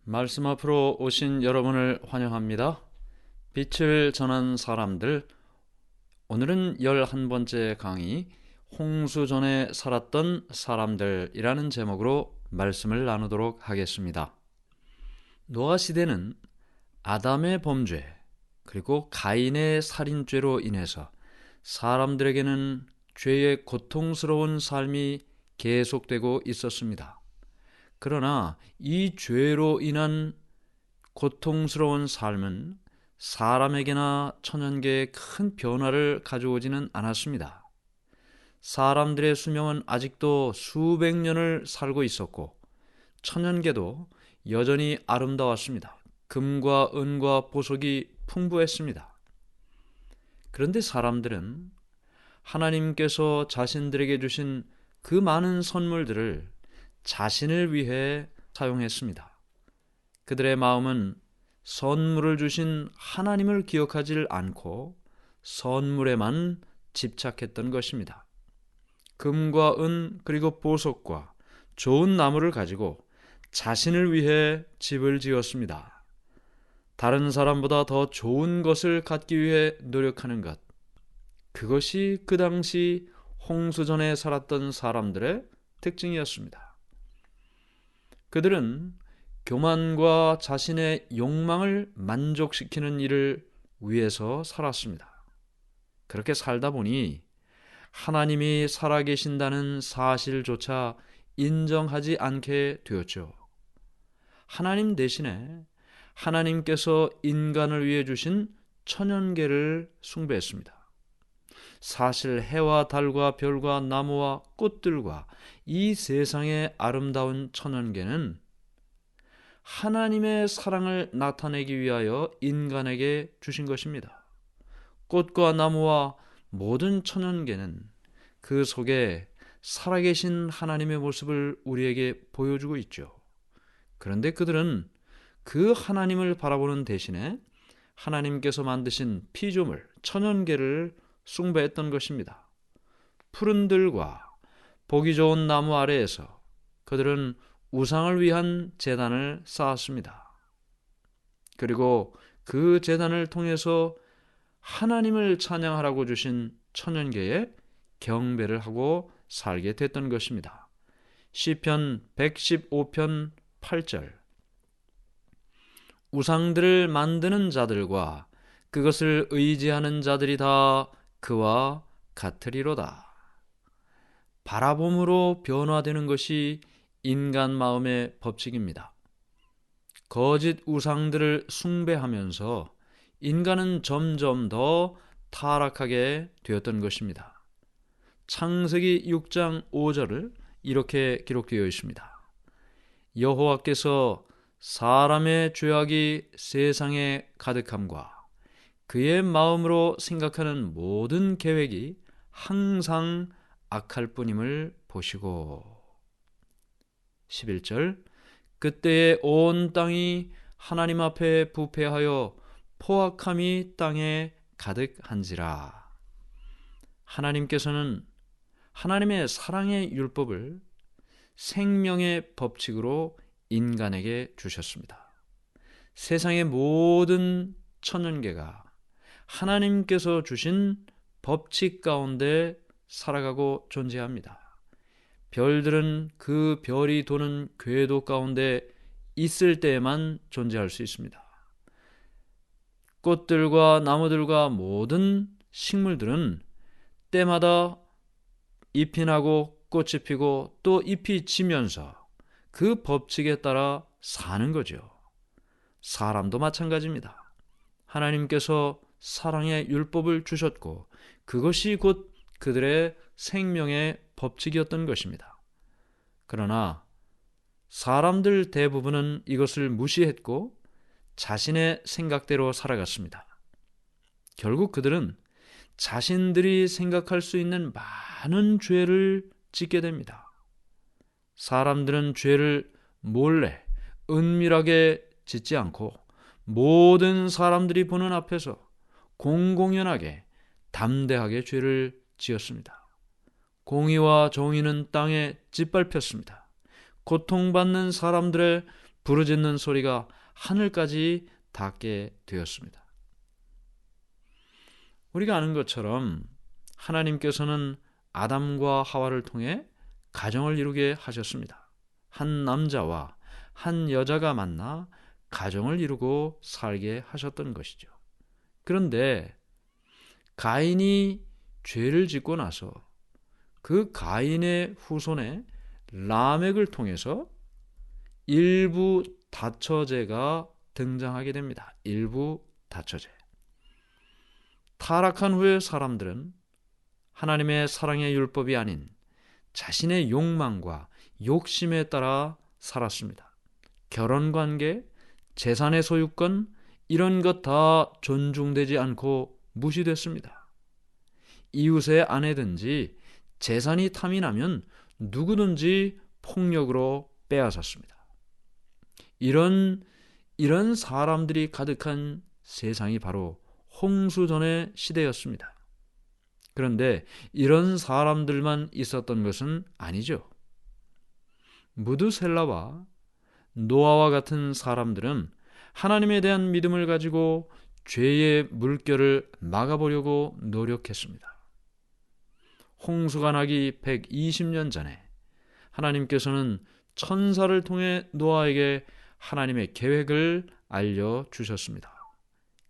말씀 앞으로 오신 여러분을 환영합니다. 빛을 전한 사람들, 오늘은 11번째 강의, 홍수 전에 살았던 사람들이라는 제목으로 말씀을 나누도록 하겠습니다. 노아 시대는 아담의 범죄, 그리고 가인의 살인죄로 인해서 사람들에게는 죄의 고통스러운 삶이 계속되고 있었습니다. 그러나 이 죄로 인한 고통스러운 삶은 사람에게나 천연계에 큰 변화를 가져오지는 않았습니다. 사람들의 수명은 아직도 수백 년을 살고 있었고 천연계도 여전히 아름다웠습니다. 금과 은과 보석이 풍부했습니다. 그런데 사람들은 하나님께서 자신들에게 주신 그 많은 선물들을 자신을 위해 사용했습니다. 그들의 마음은 선물을 주신 하나님을 기억하지 않고 선물에만 집착했던 것입니다. 금과 은 그리고 보석과 좋은 나무를 가지고 자신을 위해 집을 지었습니다. 다른 사람보다 더 좋은 것을 갖기 위해 노력하는 것, 그것이 그 당시 홍수 전에 살았던 사람들의 특징이었습니다. 그들은 교만과 자신의 욕망을 만족시키는 일을 위해서 살았습니다. 그렇게 살다 보니 하나님이 살아계신다는 사실조차 인정하지 않게 되었죠. 하나님 대신에 하나님께서 인간을 위해 주신 천연계를 숭배했습니다. 사실 해와 달과 별과 나무와 꽃들과 이 세상의 아름다운 천연계는 하나님의 사랑을 나타내기 위하여 인간에게 주신 것입니다. 꽃과 나무와 모든 천연계는 그 속에 살아계신 하나님의 모습을 우리에게 보여주고 있죠. 그런데 그들은 그 하나님을 바라보는 대신에 하나님께서 만드신 피조물, 천연계를 숭배했던 것입니다. 푸른 들과 보기 좋은 나무 아래에서 그들은 우상을 위한 제단을 쌓았습니다. 그리고 그 제단을 통해서 하나님을 찬양하라고 주신 천연계에 경배를 하고 살게 됐던 것입니다. 시편 115편 8절, 우상들을 만드는 자들과 그것을 의지하는 자들이 다 그와 같으리로다. 바라봄으로 변화되는 것이 인간 마음의 법칙입니다. 거짓 우상들을 숭배하면서 인간은 점점 더 타락하게 되었던 것입니다. 창세기 6장 5절을 이렇게 기록되어 있습니다. 여호와께서 사람의 죄악이 세상에 가득함과 그의 마음으로 생각하는 모든 계획이 항상 악할 뿐임을 보시고. 11절, 그때에 온 땅이 하나님 앞에 부패하여 포악함이 땅에 가득한지라. 하나님께서는 하나님의 사랑의 율법을 생명의 법칙으로 인간에게 주셨습니다. 세상의 모든 천연계가 하나님께서 주신 법칙 가운데 살아가고 존재합니다. 별들은 그 별이 도는 궤도 가운데 있을 때에만 존재할 수 있습니다. 꽃들과 나무들과 모든 식물들은 때마다 잎이 나고 꽃이 피고 또 잎이 지면서 그 법칙에 따라 사는 거죠. 사람도 마찬가지입니다. 하나님께서 사랑의 율법을 주셨고 그것이 곧 그들의 생명의 법칙이었던 것입니다. 그러나 사람들 대부분은 이것을 무시했고 자신의 생각대로 살아갔습니다. 결국 그들은 자신들이 생각할 수 있는 많은 죄를 짓게 됩니다. 사람들은 죄를 몰래 은밀하게 짓지 않고 모든 사람들이 보는 앞에서 공공연하게 담대하게 죄를 지었습니다. 공의와 정의는 땅에 짓밟혔습니다. 고통받는 사람들의 부르짖는 소리가 하늘까지 닿게 되었습니다. 우리가 아는 것처럼 하나님께서는 아담과 하와를 통해 가정을 이루게 하셨습니다. 한 남자와 한 여자가 만나 가정을 이루고 살게 하셨던 것이죠. 그런데 가인이 죄를 짓고 나서 그 가인의 후손의 라멕을 통해서 일부 다처제가 등장하게 됩니다. 일부 다처제. 타락한 후에 사람들은 하나님의 사랑의 율법이 아닌 자신의 욕망과 욕심에 따라 살았습니다. 결혼관계, 재산의 소유권, 이런 것 다 존중되지 않고 무시됐습니다. 이웃의 아내든지 재산이 탐이 나면 누구든지 폭력으로 빼앗았습니다. 이런 사람들이 가득한 세상이 바로 홍수전의 시대였습니다. 그런데 이런 사람들만 있었던 것은 아니죠. 무드셀라와 노아와 같은 사람들은 하나님에 대한 믿음을 가지고 죄의 물결을 막아보려고 노력했습니다. 홍수가 나기 120년 전에 하나님께서는 천사를 통해 노아에게 하나님의 계획을 알려주셨습니다.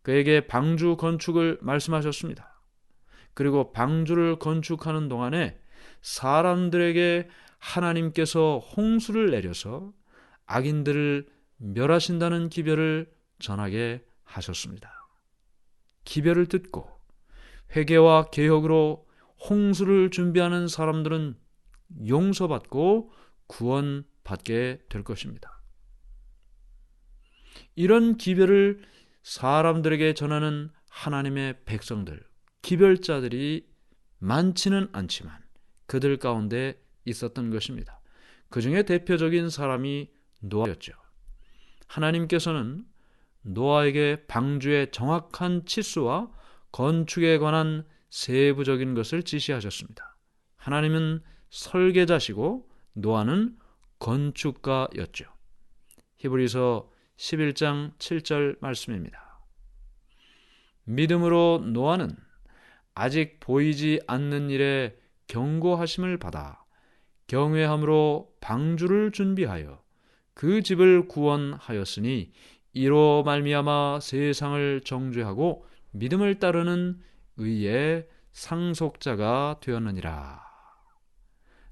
그에게 방주 건축을 말씀하셨습니다. 그리고 방주를 건축하는 동안에 사람들에게 하나님께서 홍수를 내려서 악인들을 멸하신다는 기별을 전하게 하셨습니다. 기별을 듣고 회개와 개혁으로 홍수를 준비하는 사람들은 용서받고 구원받게 될 것입니다. 이런 기별을 사람들에게 전하는 하나님의 백성들, 기별자들이 많지는 않지만 그들 가운데 있었던 것입니다. 그 중에 대표적인 사람이 노아였죠. 하나님께서는 노아에게 방주의 정확한 치수와 건축에 관한 세부적인 것을 지시하셨습니다. 하나님은 설계자시고 노아는 건축가였죠. 히브리서 11장 7절 말씀입니다. 믿음으로 노아는 아직 보이지 않는 일에 경고하심을 받아 경외함으로 방주를 준비하여 그 집을 구원하였으니 이로 말미암아 세상을 정죄하고 믿음을 따르는 의의 상속자가 되었느니라.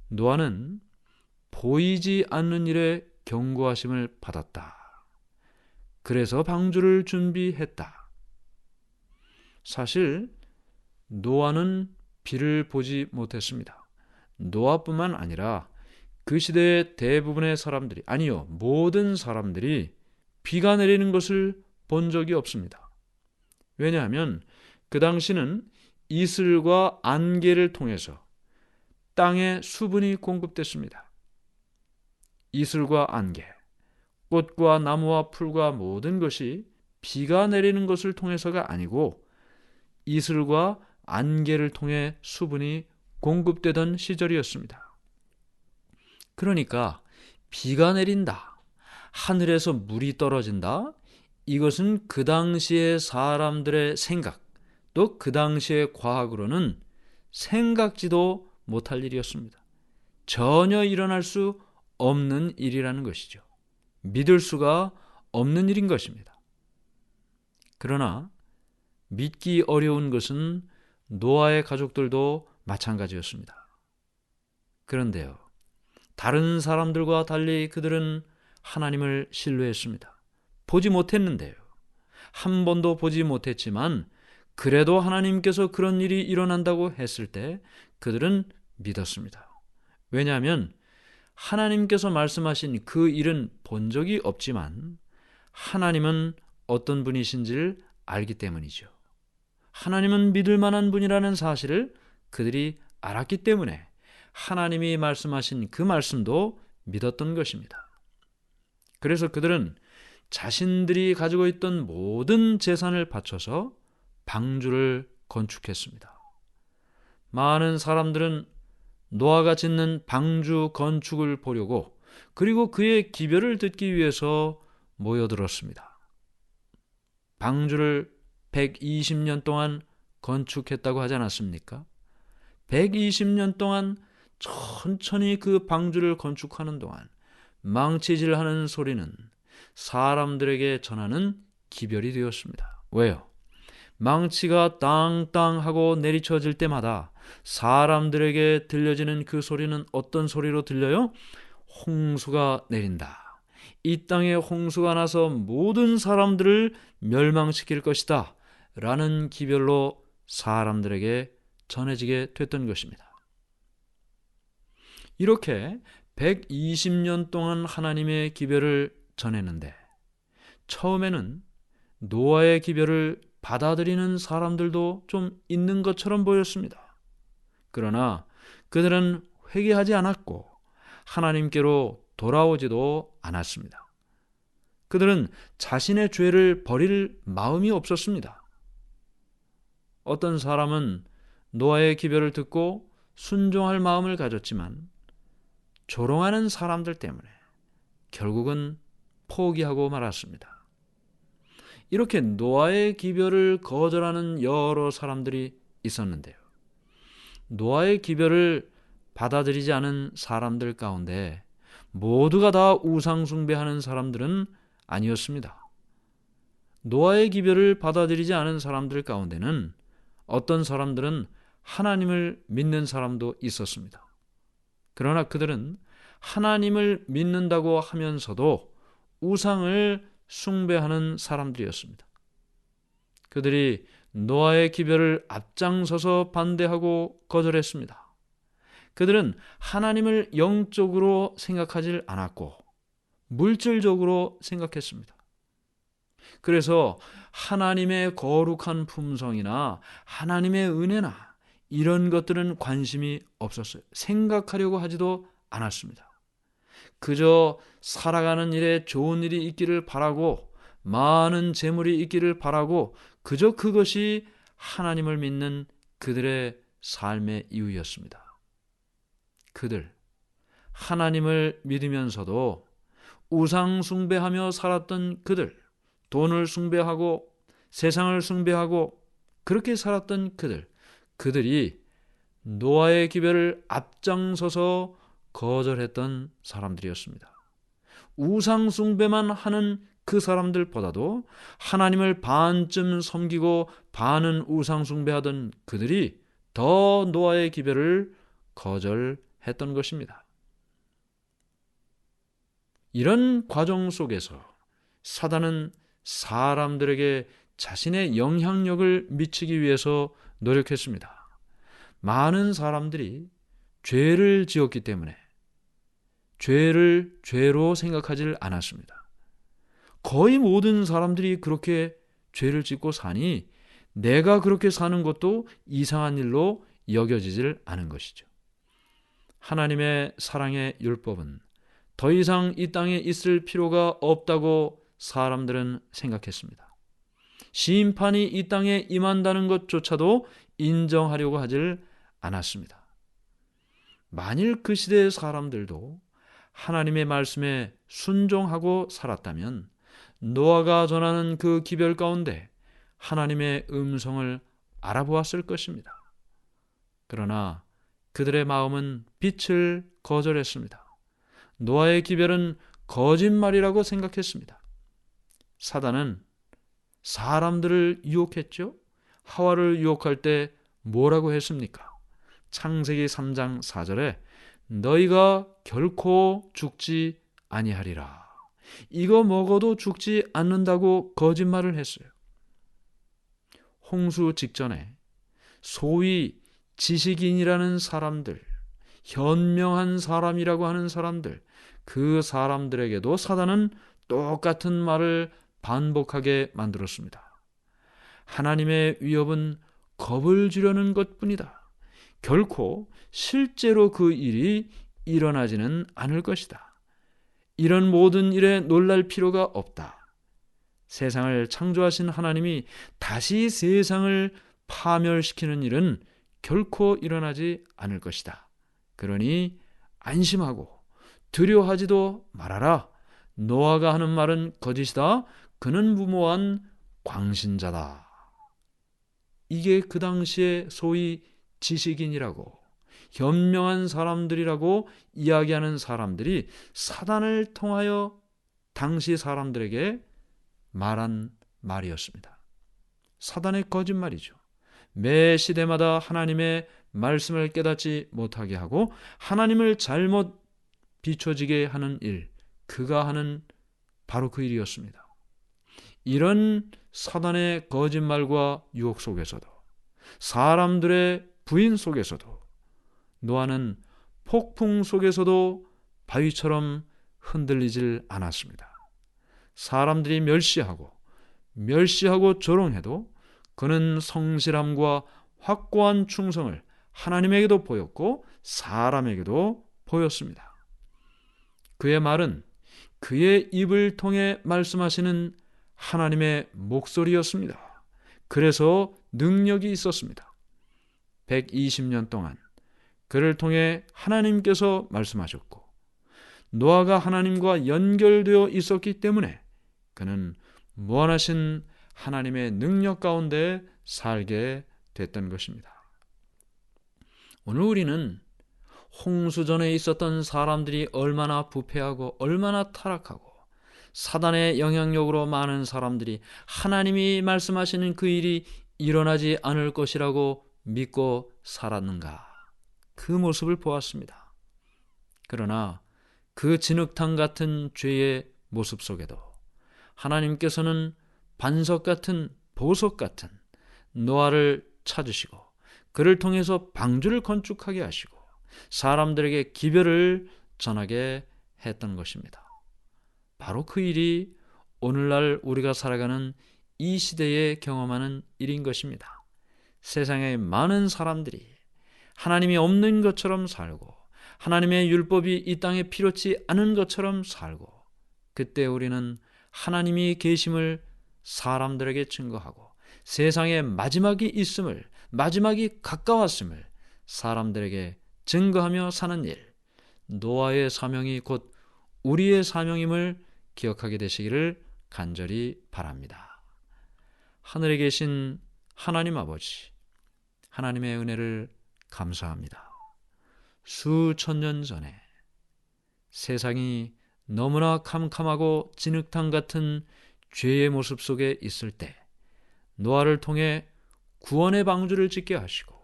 노아는 보이지 않는 일에 경고하심을 받았다. 그래서 방주를 준비했다. 사실 노아는 비를 보지 못했습니다. 노아뿐만 아니라 그 시대의 대부분의 사람들이, 아니요, 모든 사람들이 비가 내리는 것을 본 적이 없습니다. 왜냐하면 그 당시는 이슬과 안개를 통해서 땅에 수분이 공급됐습니다. 이슬과 안개, 꽃과 나무와 풀과 모든 것이 비가 내리는 것을 통해서가 아니고 이슬과 안개를 통해 수분이 공급되던 시절이었습니다. 그러니까 비가 내린다, 하늘에서 물이 떨어진다, 이것은 그 당시의 사람들의 생각, 또 그 당시의 과학으로는 생각지도 못할 일이었습니다. 전혀 일어날 수 없는 일이라는 것이죠. 믿을 수가 없는 일인 것입니다. 그러나 믿기 어려운 것은 노아의 가족들도 마찬가지였습니다. 그런데요, 다른 사람들과 달리 그들은 하나님을 신뢰했습니다. 보지 못했는데요. 한 번도 보지 못했지만 그래도 하나님께서 그런 일이 일어난다고 했을 때 그들은 믿었습니다. 왜냐하면 하나님께서 말씀하신 그 일은 본 적이 없지만 하나님은 어떤 분이신지를 알기 때문이죠. 하나님은 믿을 만한 분이라는 사실을 그들이 알았기 때문에 하나님이 말씀하신 그 말씀도 믿었던 것입니다. 그래서 그들은 자신들이 가지고 있던 모든 재산을 바쳐서 방주를 건축했습니다. 많은 사람들은 노아가 짓는 방주 건축을 보려고 그리고 그의 기별을 듣기 위해서 모여들었습니다. 방주를 120년 동안 건축했다고 하지 않았습니까? 120년 동안 천천히 그 방주를 건축하는 동안 망치질하는 소리는 사람들에게 전하는 기별이 되었습니다. 왜요? 망치가 땅땅하고 내리쳐질 때마다 사람들에게 들려지는 그 소리는 어떤 소리로 들려요? 홍수가 내린다. 이 땅에 홍수가 나서 모든 사람들을 멸망시킬 것이다. 라는 기별로 사람들에게 전해지게 됐던 것입니다. 이렇게 120년 동안 하나님의 기별을 전했는데 처음에는 노아의 기별을 받아들이는 사람들도 좀 있는 것처럼 보였습니다. 그러나 그들은 회개하지 않았고 하나님께로 돌아오지도 않았습니다. 그들은 자신의 죄를 버릴 마음이 없었습니다. 어떤 사람은 노아의 기별을 듣고 순종할 마음을 가졌지만 조롱하는 사람들 때문에 결국은 포기하고 말았습니다. 이렇게 노아의 기별을 거절하는 여러 사람들이 있었는데요. 노아의 기별을 받아들이지 않은 사람들 가운데 모두가 다 우상 숭배하는 사람들은 아니었습니다. 노아의 기별을 받아들이지 않은 사람들 가운데는 어떤 사람들은 하나님을 믿는 사람도 있었습니다. 그러나 그들은 하나님을 믿는다고 하면서도 우상을 숭배하는 사람들이었습니다. 그들이 노아의 기별을 앞장서서 반대하고 거절했습니다. 그들은 하나님을 영적으로 생각하지 않았고 물질적으로 생각했습니다. 그래서 하나님의 거룩한 품성이나 하나님의 은혜나 이런 것들은 관심이 없었어요. 생각하려고 하지도 않았습니다. 그저 살아가는 일에 좋은 일이 있기를 바라고 많은 재물이 있기를 바라고 그저 그것이 하나님을 믿는 그들의 삶의 이유였습니다. 그들 하나님을 믿으면서도 우상 숭배하며 살았던 그들, 돈을 숭배하고 세상을 숭배하고 그렇게 살았던 그들이 노아의 기별을 앞장서서 거절했던 사람들이었습니다. 우상 숭배만 하는 그 사람들보다도 하나님을 반쯤 섬기고 반은 우상 숭배하던 그들이 더 노아의 기별을 거절했던 것입니다. 이런 과정 속에서 사단은 사람들에게 자신의 영향력을 미치기 위해서 노력했습니다. 많은 사람들이 죄를 지었기 때문에 죄를 죄로 생각하지 않았습니다. 거의 모든 사람들이 그렇게 죄를 짓고 사니 내가 그렇게 사는 것도 이상한 일로 여겨지질 않은 것이죠. 하나님의 사랑의 율법은 더 이상 이 땅에 있을 필요가 없다고 사람들은 생각했습니다. 심판이 이 땅에 임한다는 것조차도 인정하려고 하질 않았습니다. 만일 그 시대의 사람들도 하나님의 말씀에 순종하고 살았다면 노아가 전하는 그 기별 가운데 하나님의 음성을 알아보았을 것입니다. 그러나 그들의 마음은 빛을 거절했습니다. 노아의 기별은 거짓말이라고 생각했습니다. 사단은 사람들을 유혹했죠. 하와를 유혹할 때 뭐라고 했습니까? 창세기 3장 4절에 너희가 결코 죽지 아니하리라. 이거 먹어도 죽지 않는다고 거짓말을 했어요. 홍수 직전에 소위 지식인이라는 사람들, 현명한 사람이라고 하는 사람들, 그 사람들에게도 사단은 똑같은 말을 반복하게 만들었습니다. 하나님의 위협은 겁을 주려는 것뿐이다. 결코 실제로 그 일이 일어나지는 않을 것이다. 이런 모든 일에 놀랄 필요가 없다. 세상을 창조하신 하나님이 다시 세상을 파멸시키는 일은 결코 일어나지 않을 것이다. 그러니 안심하고 두려워하지도 말아라. 노아가 하는 말은 거짓이다. 그는 무모한 광신자다. 이게 그 당시에 소위 지식인이라고, 현명한 사람들이라고 이야기하는 사람들이 사단을 통하여 당시 사람들에게 말한 말이었습니다. 사단의 거짓말이죠. 매 시대마다 하나님의 말씀을 깨닫지 못하게 하고 하나님을 잘못 비춰지게 하는 일, 그가 하는 바로 그 일이었습니다. 이런 사단의 거짓말과 유혹 속에서도, 사람들의 부인 속에서도, 노아는 폭풍 속에서도 바위처럼 흔들리질 않았습니다. 사람들이 멸시하고 조롱해도 그는 성실함과 확고한 충성을 하나님에게도 보였고 사람에게도 보였습니다. 그의 말은 그의 입을 통해 말씀하시는 하나님의 목소리였습니다. 그래서 능력이 있었습니다. 120년 동안 그를 통해 하나님께서 말씀하셨고 노아가 하나님과 연결되어 있었기 때문에 그는 무한하신 하나님의 능력 가운데 살게 됐던 것입니다. 오늘 우리는 홍수전에 있었던 사람들이 얼마나 부패하고 얼마나 타락하고 사단의 영향력으로 많은 사람들이 하나님이 말씀하시는 그 일이 일어나지 않을 것이라고 믿고 살았는가, 그 모습을 보았습니다. 그러나 그 진흙탕 같은 죄의 모습 속에도 하나님께서는 반석 같은, 보석 같은 노아를 찾으시고 그를 통해서 방주를 건축하게 하시고 사람들에게 기별을 전하게 했던 것입니다. 바로 그 일이 오늘날 우리가 살아가는 이 시대에 경험하는 일인 것입니다. 세상의 많은 사람들이 하나님이 없는 것처럼 살고 하나님의 율법이 이 땅에 필요치 않은 것처럼 살고, 그때 우리는 하나님이 계심을 사람들에게 증거하고 세상에 마지막이 있음을, 마지막이 가까웠음을 사람들에게 증거하며 사는 일, 노아의 사명이 곧 우리의 사명임을 기억하게 되시기를 간절히 바랍니다. 하늘에 계신 하나님 아버지, 하나님의 은혜를 감사합니다. 수천 년 전에 세상이 너무나 캄캄하고 진흙탕 같은 죄의 모습 속에 있을 때 노아를 통해 구원의 방주를 짓게 하시고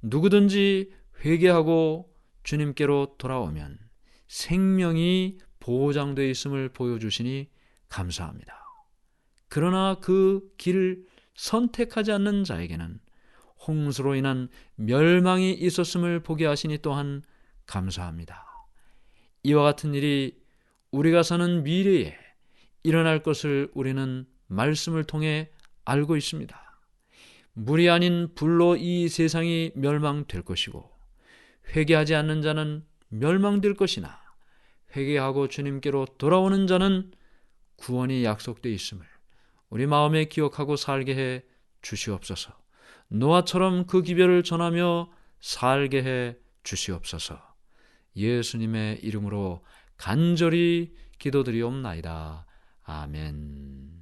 누구든지 회개하고 주님께로 돌아오면 생명이 보장되어 있음을 보여주시니 감사합니다. 그러나 그 길을 선택하지 않는 자에게는 홍수로 인한 멸망이 있었음을 보게 하시니 또한 감사합니다. 이와 같은 일이 우리가 사는 미래에 일어날 것을 우리는 말씀을 통해 알고 있습니다. 물이 아닌 불로 이 세상이 멸망될 것이고 회개하지 않는 자는 멸망될 것이나 회개하고 주님께로 돌아오는 자는 구원이 약속되어 있음을 우리 마음에 기억하고 살게 해 주시옵소서. 노아처럼 그 기별을 전하며 살게 해 주시옵소서. 예수님의 이름으로 간절히 기도드리옵나이다. 아멘.